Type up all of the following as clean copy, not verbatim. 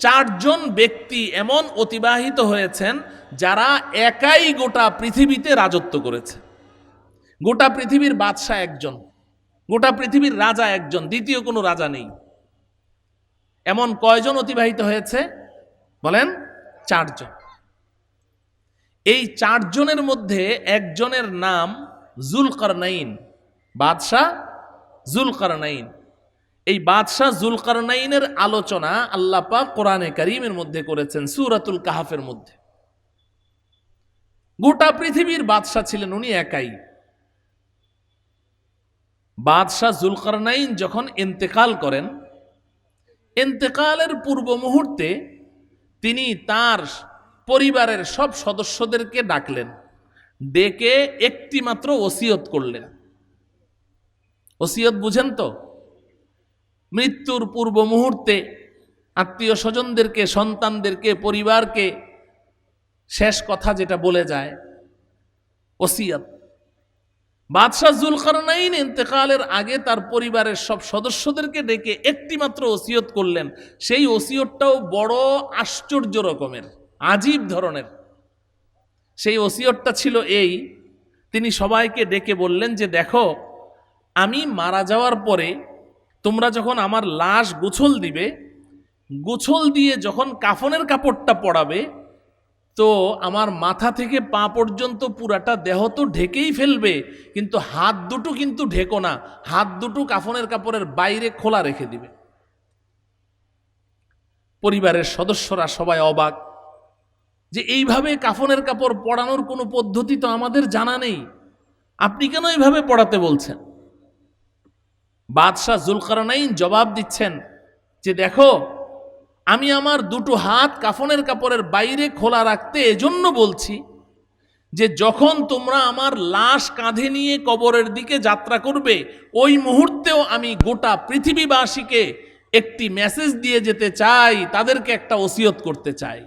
চারজন ব্যক্তি এমন অতিবাহিত হয়েছেন যারা একাই গোটা পৃথিবীতে রাজত্ব করেছে। গোটা পৃথিবীর বাদশাহ একজন, গোটা পৃথিবীর রাজা একজন, দ্বিতীয় কোনো রাজা নেই। এমন কয়জন অতিবাহিত হয়েছে বলেন? চারজন। এই চারজনের মধ্যে একজনের নাম যুলকারনাইন, বাদশাহ যুলকারনাইন। এই বাদশাহ যুলকারনাইনের আলোচনা আল্লাহ পাক কোরআনে কারীমের মধ্যে করেছেন, সূরাতুল কাহফের মধ্যে। গোটা পৃথিবীর বাদশাহ ছিলেন উনি একাই। বাদশাহ যুলকারনাইন যখন ইন্তেকাল করেন, ইন্তেকালের পূর্ব মুহূর্তে তিনি তার পরিবারের সব সদস্যদেরকে ডাকলেন, ডেকে একটি মাত্র ওসিয়ত করলেন। ওসিয়ত বুঝেন তো? মৃত্যুর পূর্ব মুহূর্তে আত্মীয় স্বজনদেরকে, সন্তানদেরকে, পরিবারকে শেষ কথা যেটা বলে যায়, ওসিয়ত। বাদশাহ যুলকারনাইন ইন্তেকালের আগে তার পরিবারের সব সদস্যদেরকে ডেকে একটি মাত্র ওসিয়ত করলেন। সেই ওসিয়তটাও বড় আশ্চর্য রকমের, আজীব ধরনের। সেই ওসিয়তটা ছিল এই, তিনি সবাইকে ডেকে বললেন যে দেখো, আমি মারা যাওয়ার পরে তোমরা যখন আমার লাশ গোছল দিবে, গোছল দিয়ে যখন কাফনের কাপড়টা পরাবে, তো আমার মাথা থেকে পা পর্যন্ত পুরাটা দেহ তো ঢেকেই ফেলবে, কিন্তু হাত দুটো কিন্তু ঢেকো না, হাত দুটো কাফনের কাপড়ের বাইরে খোলা রেখে দিবে। পরিবারের সদস্যরা সবাই অবাক যে এইভাবে কাফনের কাপড় পরানোর কোনো পদ্ধতি তো আমাদের জানা নেই, আপনি কেন এইভাবে পড়াতে বলছেন? বাদশাহ যুলকারনাইন জবাব দিচ্ছেন যে দেখো, আমি আমার দুটো হাত কাফনের কাপড়ের বাইরে খোলা রাখতে এজন্য বলছি যে যখন তোমরা আমার লাশ কাঁধে নিয়ে কবরের দিকে যাত্রা করবে, ওই মুহূর্তেও আমি গোটা পৃথিবীবাসীকে একটি মেসেজ দিয়ে যেতে চাই, তাদেরকে একটা ওসিয়ত করতে চাই।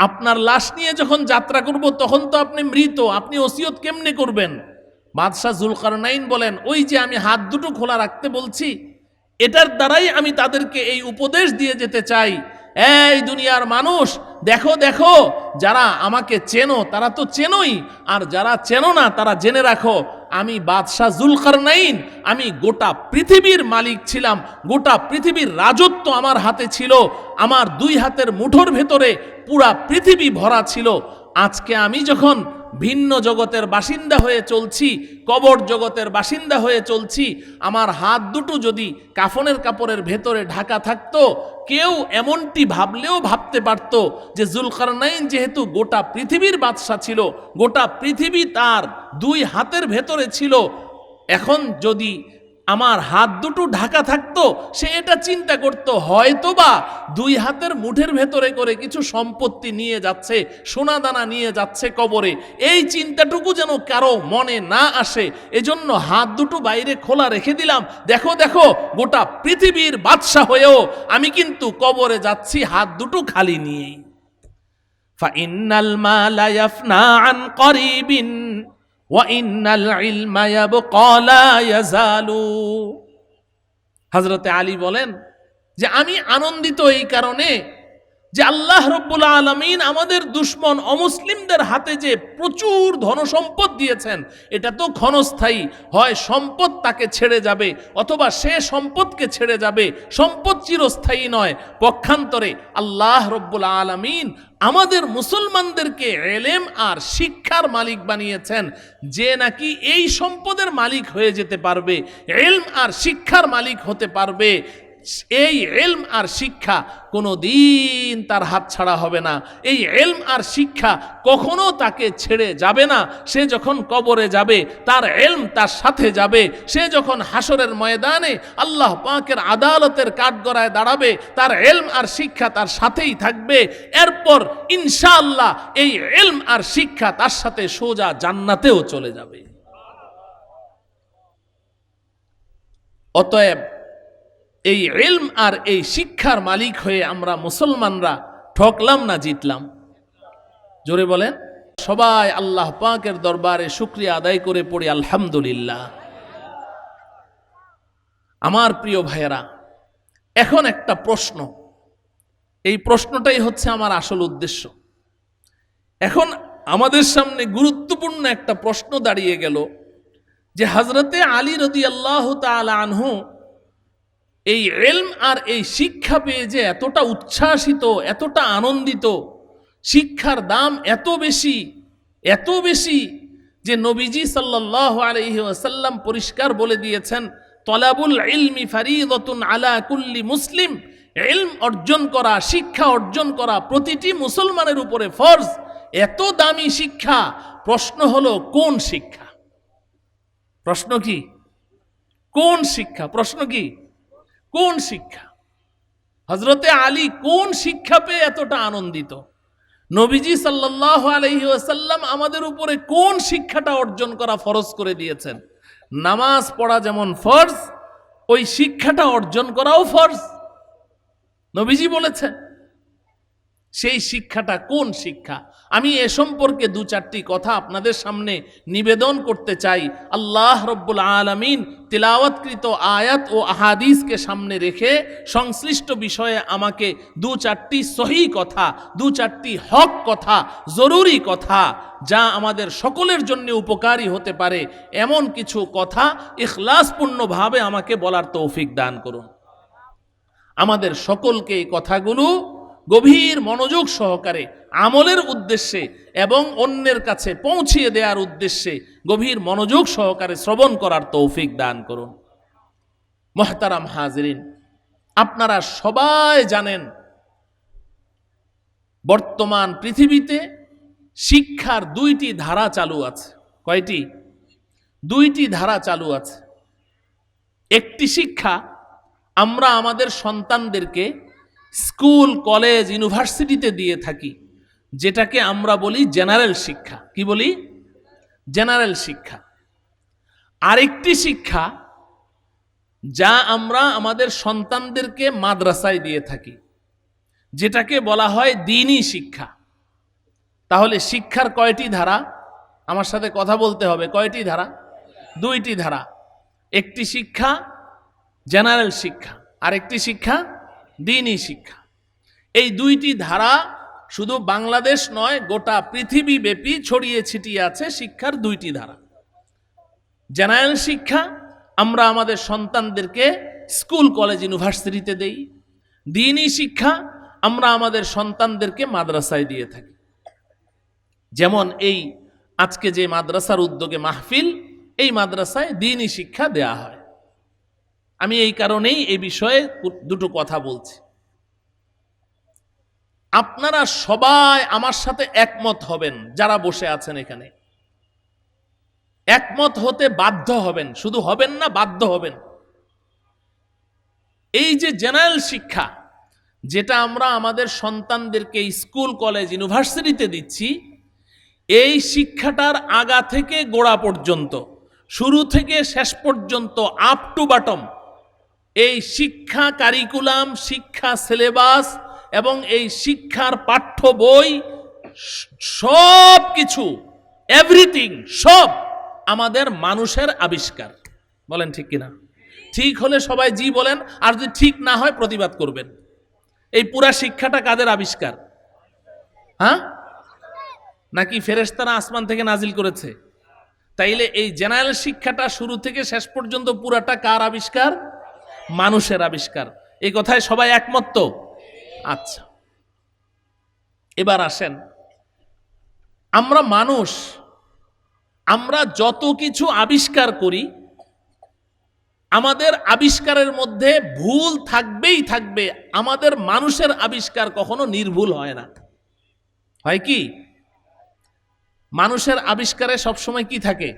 আপনার লাশ নিয়ে যখন যাত্রা করব তখন তো আপনি মৃত, আপনি ওসিয়ত কেমনে করবেন? বাদশাহ যুলকারনাইন বলেন, ওই যে আমি হাত দুটো খোলা রাখতে বলছি, এটার দ্বারাই আমি তাদেরকে এই উপদেশ দিয়ে যেতে চাই, এই দুনিয়ার মানুষ, দেখো দেখো, যারা আমাকে চেনো তারা তো চেনোই, আর যারা চেনো না তারা জেনে রাখো, আমি বাদশাহ যুলকারনাইন, আমি গোটা পৃথিবীর মালিক ছিলাম, গোটা পৃথিবীর রাজত্ব আমার হাতে ছিল, আমার দুই হাতের মুঠোর ভেতরে পুরা পৃথিবী ভরা ছিল। আজকে আমি যখন ভিন্ন জগতের বাসিন্দা হয়ে চলছি, কবর জগতের বাসিন্দা হয়ে চলছি, আমার হাত দুটো যদি কাফনের কাপড়ের ভেতরে ঢাকা থাকতো, কেউ এমনটি ভাবলেও ভাবতে পারত যে যুলকারনাইন যেহেতু গোটা পৃথিবীর বাদশা ছিল, গোটা পৃথিবী তার দুই হাতের ভেতরে ছিল, এখন যদি আমার হাত দুটো ঢাকা থাকতো, সে এটা চিন্তা করত হয়তোবা দুই হাতের মুঠের ভেতরে করে কিছু সম্পত্তি নিয়ে যাচ্ছে, সোনাদানা নিয়ে যাচ্ছে কবরে। এই চিন্তাটুকু যেন কারো মনে না আসে, এজন্য হাত দুটো বাইরে খোলা রেখে দিলাম। দেখো দেখো, গোটা পৃথিবীর বাদশা হয়েও আমি কিন্তু কবরে যাচ্ছি হাত দুটো খালি নিয়েই। ফাইন্নাল মালা ইয়াফনা আন করিবিন ওয়াইন্নাল ইলমা ইয়াবকা লা ইয়াজালু। হযরতে আলী বলেন যে আমি আনন্দিত এই কারণে যে আল্লাহ রাব্বুল আলামিন আমাদের দুশমন অমুসলিমদের হাতে যে প্রচুর ধনসম্পদ দিয়েছেন, এটা তো ক্ষণস্থায়ী, হয় সম্পদ তাকে ছেড়ে যাবে অথবা সে সম্পদকে ছেড়ে যাবে, সম্পদ চিরস্থায়ী নয়। পক্ষান্তরে আল্লাহ রাব্বুল আলামিন আমাদের মুসলমানদেরকে ইলম আর শিক্ষার মালিক বানিয়েছেন, যে নাকি এই সম্পদের মালিক হয়ে যেতে পারবে, ইলম আর শিক্ষার মালিক হতে পারবে। এই ইলম আর শিক্ষা কোনো দিন তার হাত ছাড়া হবে না, এই ইলম আর শিক্ষা কখনো তাকে ছেড়ে যাবে না। সে যখন কবরে যাবে তার ইলম তার সাথে যাবে, সে যখন হাসরের ময়দানে আল্লাহ পাকের আদালতের কাঠগড়ায় দাঁড়াবে তার ইলম আর শিক্ষা তার সাথেই থাকবে। এরপর ইনশাআল্লাহ এই ইলম আর শিক্ষা তার সাথে সোজা জান্নাতেও চলে যাবে। অতএব এই ইলম আর এই শিক্ষার মালিক হয়ে আমরা মুসলমানরা ঠকলাম না জিতলাম? জোরে বলেন। সবাই আল্লাহ পাকের দরবারে শুকরিয়া আদায় করে পড়ি আলহামদুলিল্লাহ। আমার প্রিয় ভাইয়েরা, এখন একটা প্রশ্ন, এই প্রশ্নটাই হচ্ছে আমার আসল উদ্দেশ্য। এখন আমাদের সামনে গুরুত্বপূর্ণ একটা প্রশ্ন দাঁড়িয়ে গেল যে হযরতে আলী রাদিয়াল্লাহু তাআলা আনহু এই ইলম আর এই শিক্ষা পেয়ে যে এতটা উচ্ছ্বাসিত, এতটা আনন্দিত, শিক্ষার দাম এত বেশি যে নবীজি সাল্লাল্লাহু আলাইহি ওয়াসাল্লাম পরিষ্কার বলে দিয়েছেন, তলাবুল ইলমি ফারিদাতুন আলা কুল্লি মুসলিম। ইলম অর্জন করা, শিক্ষা অর্জন করা প্রতিটি মুসলমানের উপরে ফরজ। এত দামি শিক্ষা, প্রশ্ন হলো কোন শিক্ষা? প্রশ্ন কি? কোন শিক্ষা? প্রশ্ন কি? কোন শিক্ষা? হযরতে আলী কোন শিক্ষা পেয়ে এতটা আনন্দিত? নবীজি সাল্লাল্লাহু আলাইহি ওয়াসাল্লাম আমাদের উপরে কোন শিক্ষাটা অর্জন করা ফরজ করে দিয়েছেন? নামাজ পড়া যেমন ফরজ, ওই শিক্ষাটা অর্জন করাও ফরজ। নবীজি বলেছেন। সেই শিক্ষাটা কোন শিক্ষা? আমি এ সম্পর্কে দু চারটি কথা আপনাদের সামনে নিবেদন করতে চাই। আল্লাহ রব্বুল আলামিন তিলাওয়াতকৃত আয়াত ও আহাদিসকে সামনে রেখে সংশ্লিষ্ট বিষয়ে আমাকে দু চারটি সহি কথা, দু চারটি হক কথা, জরুরি কথা, যা আমাদের সকলের জন্য উপকারী হতে পারে, এমন কিছু কথা ইখলাসপূর্ণভাবে আমাকে বলার তৌফিক দান করুন। আমাদের সকলকে এই কথাগুলো গভীর মনোযোগ সহকারে আমলের উদ্দেশ্যে এবং অন্যের কাছে পৌঁছিয়ে দেওয়ার উদ্দেশ্যে গভীর মনোযোগ সহকারে শ্রবণ করার তৌফিক দান করুন। মুহতারাম হাজিরিন, আপনারা সবাই জানেন বর্তমান পৃথিবীতে শিক্ষার দুইটি ধারা চালু আছে। কয়টি? দুইটি ধারা চালু আছে। একটি শিক্ষা আমরা আমাদের সন্তানদেরকে স্কুল, কলেজ, ইউনিভার্সিটিতে দিয়ে থাকি, যেটাকে আমরা বলি জেনারেল শিক্ষা। কি বলি? জেনারেল শিক্ষা। আরেকটি শিক্ষা যা আমরা আমাদের সন্তানদেরকে মাদ্রাসায় দিয়ে থাকি, যেটাকে বলা হয় দ্বীনি শিক্ষা। তাহলে শিক্ষার কয়টি ধারা? আমার সাথে কথা বলতে হবে। কয়টি ধারা? দুইটি ধারা। একটি শিক্ষা জেনারেল শিক্ষা, আরেকটি শিক্ষা দ্বীনি শিক্ষা। এই দুইটি ধারা শুধু বাংলাদেশ নয়, গোটা পৃথিবী ব্যাপী ছড়িয়ে ছিটিয়ে আছে শিক্ষার দুইটি ধারা। জেনারেল শিক্ষা আমরা আমাদের সন্তানদেরকে স্কুল, কলেজ, ইউনিভার্সিটিতে দেই। দ্বীনি শিক্ষা আমরা আমাদের সন্তানদেরকে মাদ্রাসায় দিয়ে থাকি। যেমন এই আজকে যে মাদ্রাসার উদ্যোগে মাহফিল, এই মাদ্রাসায় দ্বীনি শিক্ষা দেয়া হয়। আমি এই কারণেই এই বিষয়ে দুটো কথা বলছি। আপনারা সবাই আমার সাথে একমত হবেন, যারা বসে আছেন এখানে একমত হতে বাধ্য হবেন। শুধু হবেন না, বাধ্য হবেন। এই যে জেনারেল শিক্ষা, যেটা আমরা আমাদের সন্তানদেরকে স্কুল, কলেজ, ইউনিভার্সিটিতে দিচ্ছি, এই শিক্ষাটার আগা থেকে গোড়া পর্যন্ত, শুরু থেকে শেষ পর্যন্ত, আপ টু বটম, এই শিক্ষা কারিকুলাম, শিক্ষা সিলেবাস এবং এই শিক্ষার পাঠ্য বই, সব কিছু, এভরিথিং, সব আমাদের মানুষের আবিষ্কার। বলেন ঠিক কিনা? ঠিক হলে সবাই জি বলেন, আর যদি ঠিক না হয় প্রতিবাদ করবেন। এই পুরা শিক্ষাটা কাদের আবিষ্কার? হ্যাঁ? নাকি ফেরেশতারা আসমান থেকে নাজিল করেছে? তাইলে এই জেনারেল শিক্ষাটা শুরু থেকে শেষ পর্যন্ত পুরাটা কার আবিষ্কার? মানুষের আবিষ্কার। এই কথায় সবাই একমত তো? আচ্ছা, এবার আসেন, আমরা মানুষ, আমরা যত কিছু আবিষ্কার করি, আমাদের আবিষ্কারের মধ্যে ভুল থাকবেই থাকবে। আমাদের মানুষের আবিষ্কার কখনো নির্ভুল হয় না। হয় কি? মানুষের আবিষ্কারে সবসময় কি থাকে?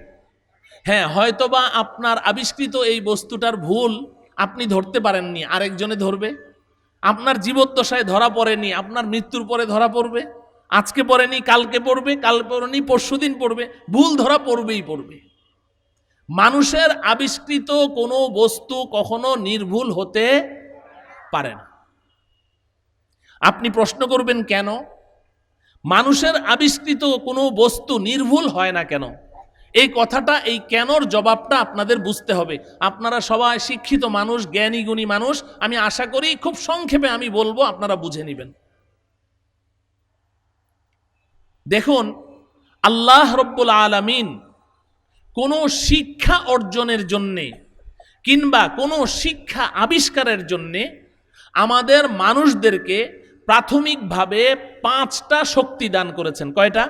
হ্যাঁ, হয়তোবা আপনার আবিষ্কৃত এই বস্তুটার ভুল আপনি ধরতে পারেননি, আরেকজনে ধরবে। আপনার জীবদ্দশায় ধরা পড়েনি, আপনার মৃত্যুর পরে ধরা পড়বে। আজকে পড়েনি, কালকে পড়বে, কাল পড়েনি, পরশুদিন পড়বে। ভুল ধরা পড়বেই পড়বে। মানুষের আবিষ্কৃত কোনো বস্তু কখনো নির্ভুল হতে পারে না। আপনি প্রশ্ন করবেন কেন মানুষের আবিষ্কৃত কোনো বস্তু নির্ভুল হয় না কেন? এই কথাটা, এই কেনর জবাবটা আপনাদের বুঝতে হবে। আপনারা সবাই শিক্ষিত মানুষ, জ্ঞানী গুণী মানুষ, আমি আশা করি খুব সংক্ষেপে আমি বলবো, আপনারা বুঝে নেবেন। দেখুন, আল্লাহ রব্বুল আলামিন কোনো শিক্ষা অর্জনের জন্যে কিংবা কোনো শিক্ষা আবিষ্কারের জন্যে আমাদের মানুষদেরকে প্রাথমিকভাবে 5টা শক্তি দান করেছেন। কয়টা?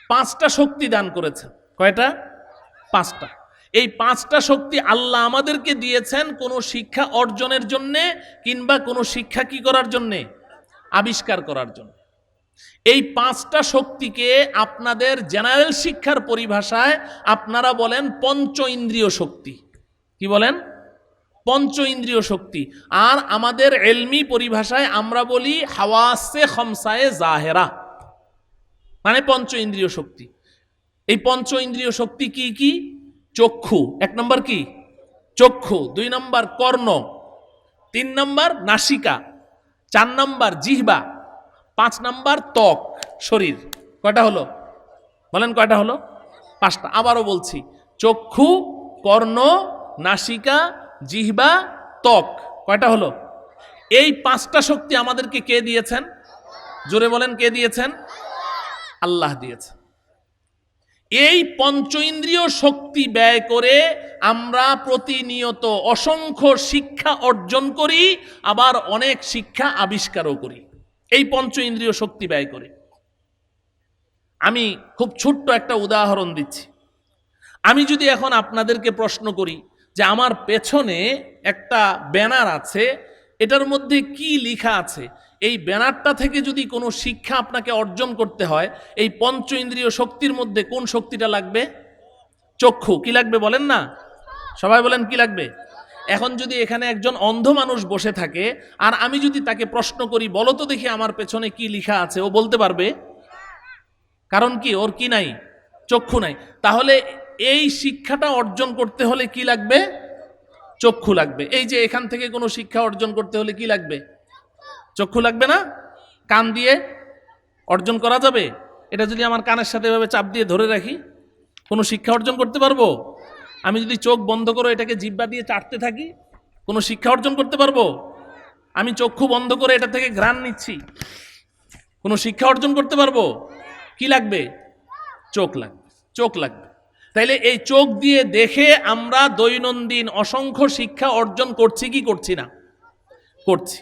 5টা শক্তি দান করেছেন। কয়টা? 5টা। এই 5টা শক্তি আল্লাহ আমাদেরকে দিয়েছেন কোনো শিক্ষা অর্জনের জন্যে কিংবা কোনো শিক্ষা কি করার জন্যে? আবিষ্কার করার জন্য। এই 5টা শক্তিকে আপনাদের জেনারেল শিক্ষার পরিভাষায় আপনারা বলেন পঞ্চ ইন্দ্রিয় শক্তি। কি বলেন? পঞ্চ ইন্দ্রিয় শক্তি। আর আমাদের এলমি পরিভাষায় আমরা বলি হাওয়াসে খমসায়ে জাহেরা, মানে পঞ্চ ইন্দ্রিয় শক্তি। এই পঞ্চ ইন্দ্রিয় শক্তি কি কি? চক্ষু, 1 নম্বর কি? চক্ষু। 2 নম্বর কর্ণ, 3 নম্বর নাসিকা, 4 নম্বর জিহ্বা, 5 নম্বর ত্বক, শরীর। কয়টা হলো? বলেন কয়টা হলো? 5টা। আবারও বলছি, চক্ষু, কর্ণ, নাসিকা, জিহ্বা, ত্বক। কয়টা হলো? এই 5টা শক্তি আমাদেরকে কে দিয়েছেন? জোরে বলেন, কে দিয়েছেন? আল্লাহ দিয়েছেন। এই পঞ্চ ইন্দ্রিয় শক্তি ব্যয় করে আমরা প্রতিনিয়ত অসংখ্য শিক্ষা অর্জন করি, আবার অনেক শিক্ষা আবিষ্কারও করি এই পঞ্চ ইন্দ্রিয় শক্তি ব্যয় করে। আমি খুব ছোট্ট একটা উদাহরণ দিচ্ছি। আমি যদি এখন আপনাদেরকে প্রশ্ন করি যে আমার পেছনে একটা ব্যানার আছে, এটার মধ্যে কি লেখা আছে, এই ব্যানারটা থেকে যদি কোনো শিক্ষা আপনাকে অর্জন করতে হয়, এই পঞ্চ ইন্দ্রিয় শক্তির মধ্যে কোন শক্তিটা লাগবে? চক্ষু। কি লাগবে বলেন না? সবাই বলেন কি লাগবে? এখন যদি এখানে একজন অন্ধ মানুষ বসে থাকে আর আমি যদি তাকে প্রশ্ন করি, বলো তো দেখি আমার পেছনে কি লেখা আছে, ও বলতে পারবে? কারণ কি? ওর কি নাই? চক্ষু নাই। তাহলে এই শিক্ষাটা অর্জন করতে হলে কি লাগবে? চক্ষু লাগবে। এই যে এখান থেকে কোনো শিক্ষা অর্জন করতে হলে কি লাগবে? চক্ষু লাগবে না? কান দিয়ে অর্জন করা যাবে? এটা যদি আমার কানের সাথে এভাবে চাপ দিয়ে ধরে রাখি, কোনো শিক্ষা অর্জন করতে পারবো? আমি যদি চোখ বন্ধ করে এটাকে জিহ্বা দিয়ে চাটতে থাকি, কোনো শিক্ষা অর্জন করতে পারবো? আমি চক্ষু বন্ধ করে এটা থেকে ঘ্রাণ নিচ্ছি, কোনো শিক্ষা অর্জন করতে পারবো? কি লাগবে? চোখ লাগবে। চোখ লাগবে। তাইলে এই চোখ দিয়ে দেখে আমরা দৈনন্দিন অসংখ্য শিক্ষা অর্জন করছি কি করছি না? করছি।